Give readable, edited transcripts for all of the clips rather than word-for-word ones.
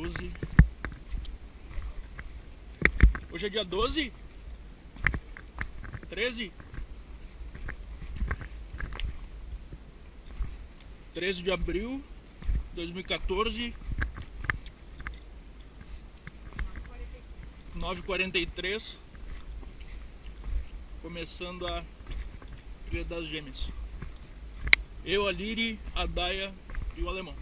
12. Hoje é dia 12? 13? 13 de abril de 2014, 9h43, começando a Trilha das Gêmeas. Eu, a Liri, a Daia e o Alemão.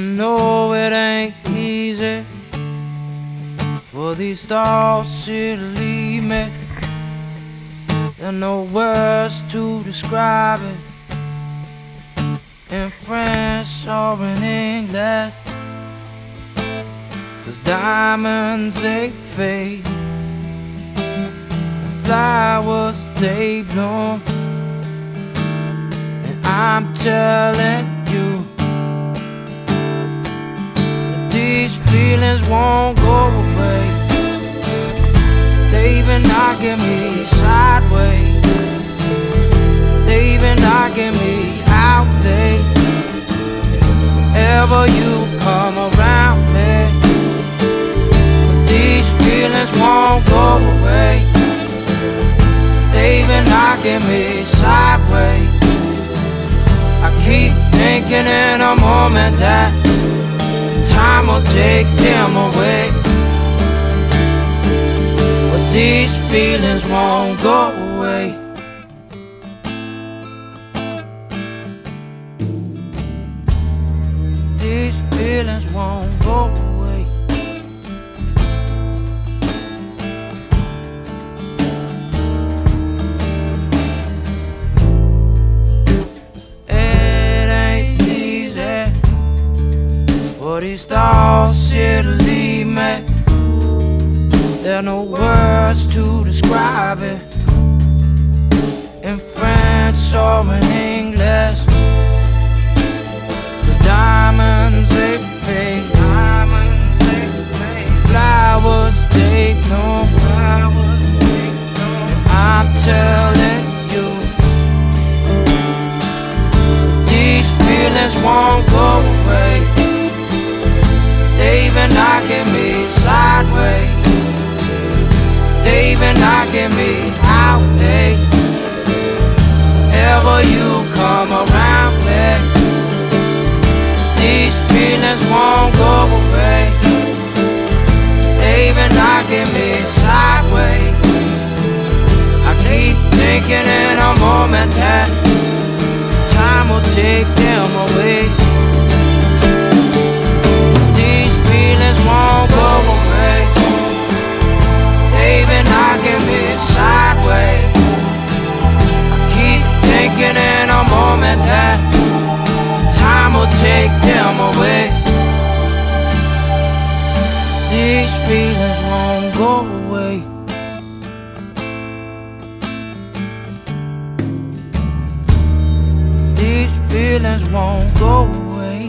know it ain't easy for these thoughts to leave me. There are no words to describe it in French or in English. 'Cause diamonds they fade, and flowers they bloom, and I'm telling you that these feelings won't go away. They even knocking me sideways, they even knocking me out late. Whenever you come around me, but these feelings won't go away. They even knocking me sideways. I keep thinking in a moment that time will take them away, but these feelings won't go away. These feelings won't go away. It ain't easy for these thoughts here to leave me. There are no words to describe it in French or in English. 'Cause diamonds they fade, flowers they bloom, and I'm telling you these feelings won't go away. They even knocking me sideways, they even knocking me out late. Whenever you come around me, these feelings won't go away. They even knocking me sideways. I keep thinking in a moment that time will take them away. These feelings won't go away. They even knocking me sideways. I keep thinking in a moment that time will take them away. These feelings won't go away. These feelings won't go away.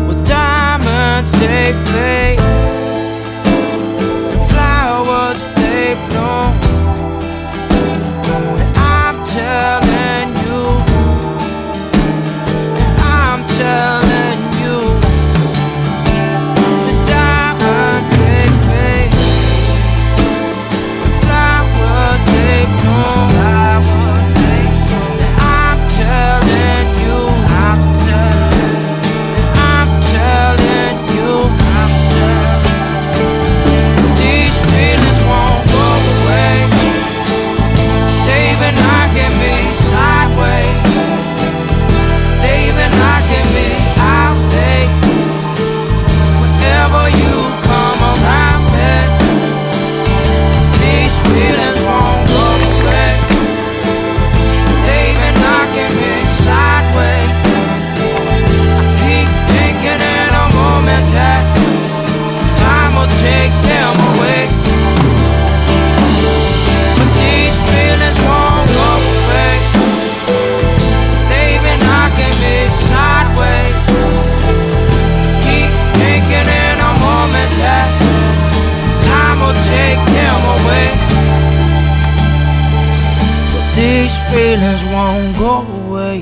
With diamonds they fade, and flowers they bloom, and I'm telling you, and I'm telling you, the diamonds they fade, and flowers they bloom, and I'm telling you, and I'm telling you, these feelings won't go away. They even knocking me sideways, they even knocking me out late. Whenever you come around me, these feelings won't go away. They even knocking me sideways. I keep thinking in a moment that time will take them away, but these feelings won't go away. They even knocking me sideways. Keep thinking in a moment that time will take them away, but these feelings won't go away.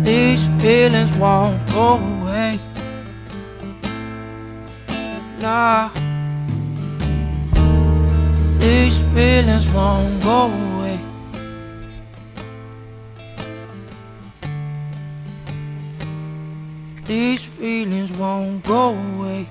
These feelings won't go away. Nah, these feelings won't go away. These feelings won't go away.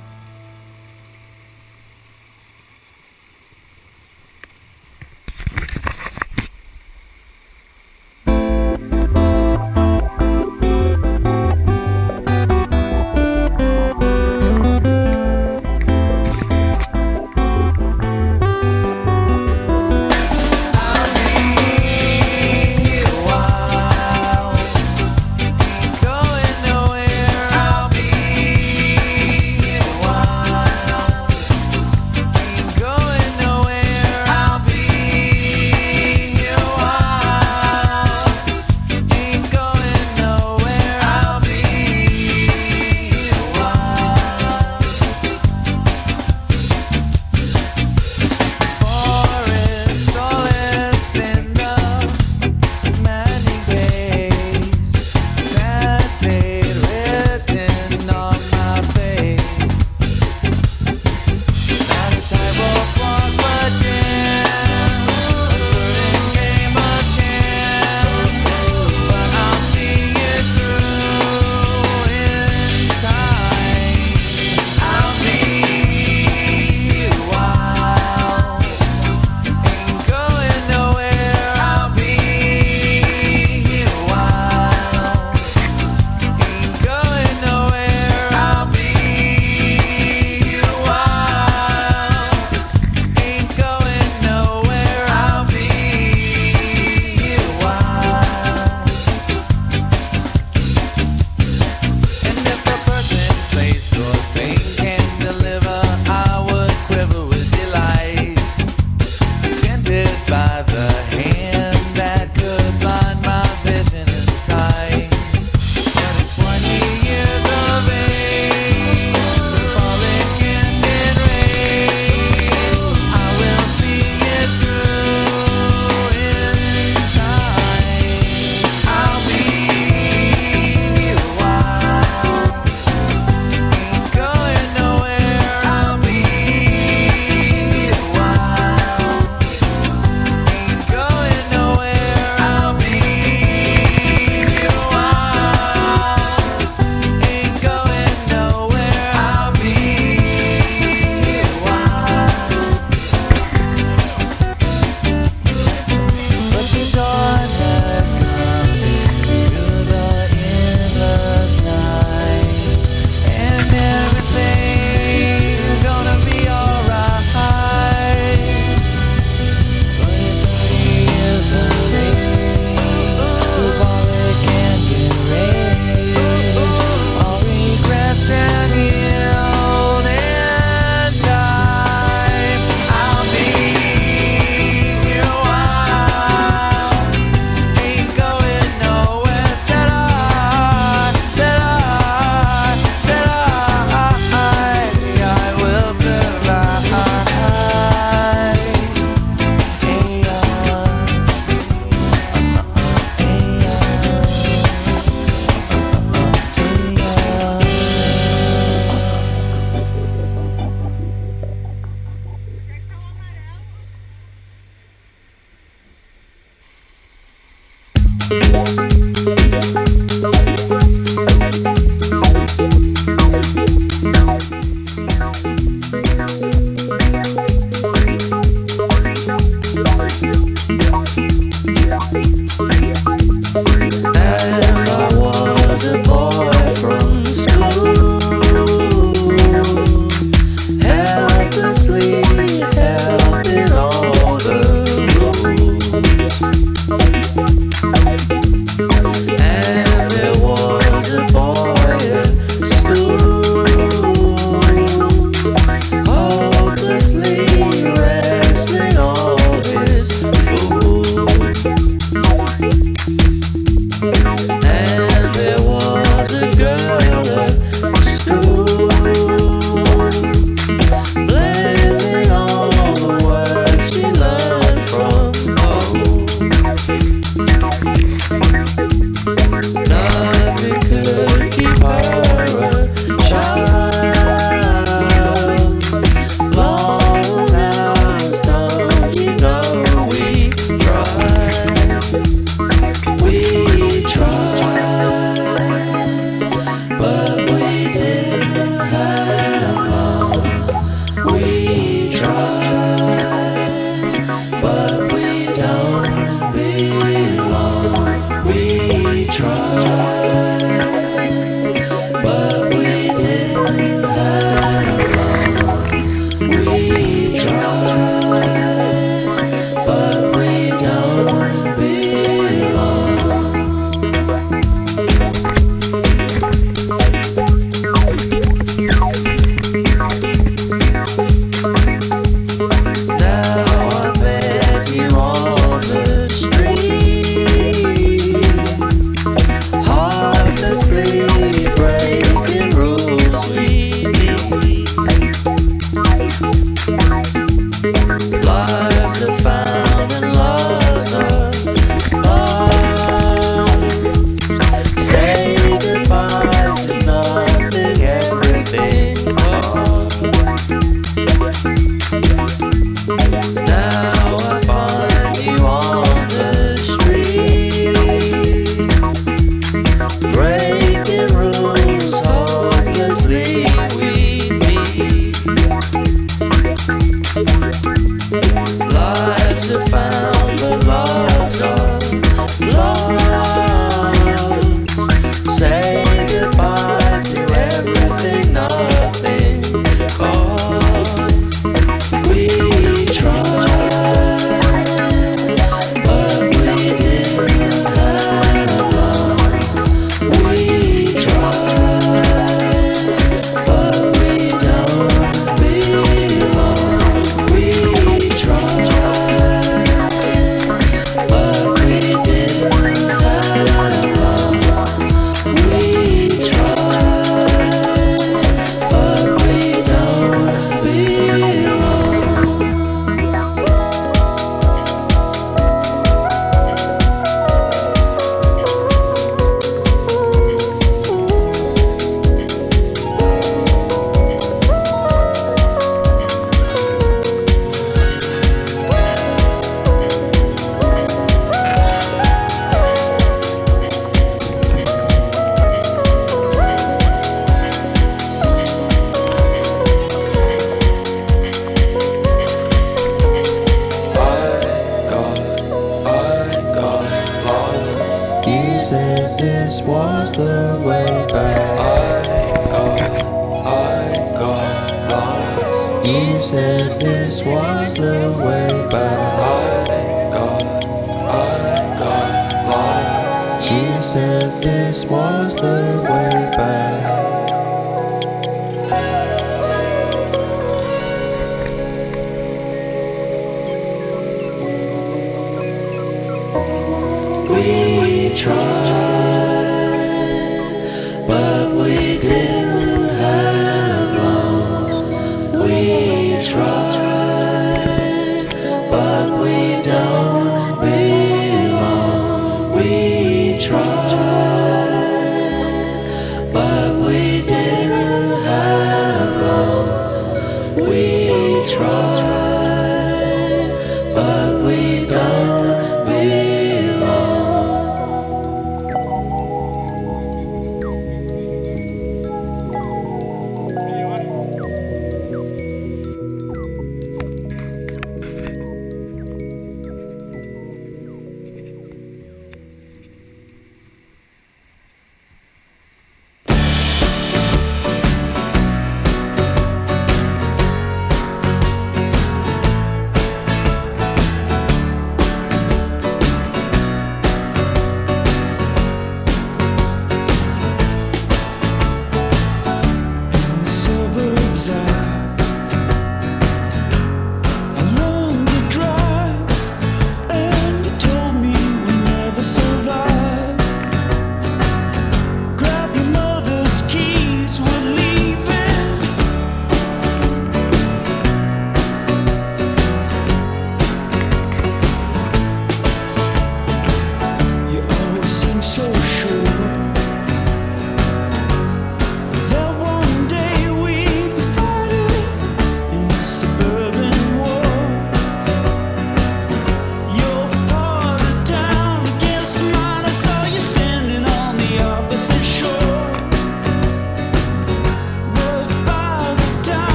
this was the way back. I got lost. You said this was the way back. I got lost. You said this was the way back.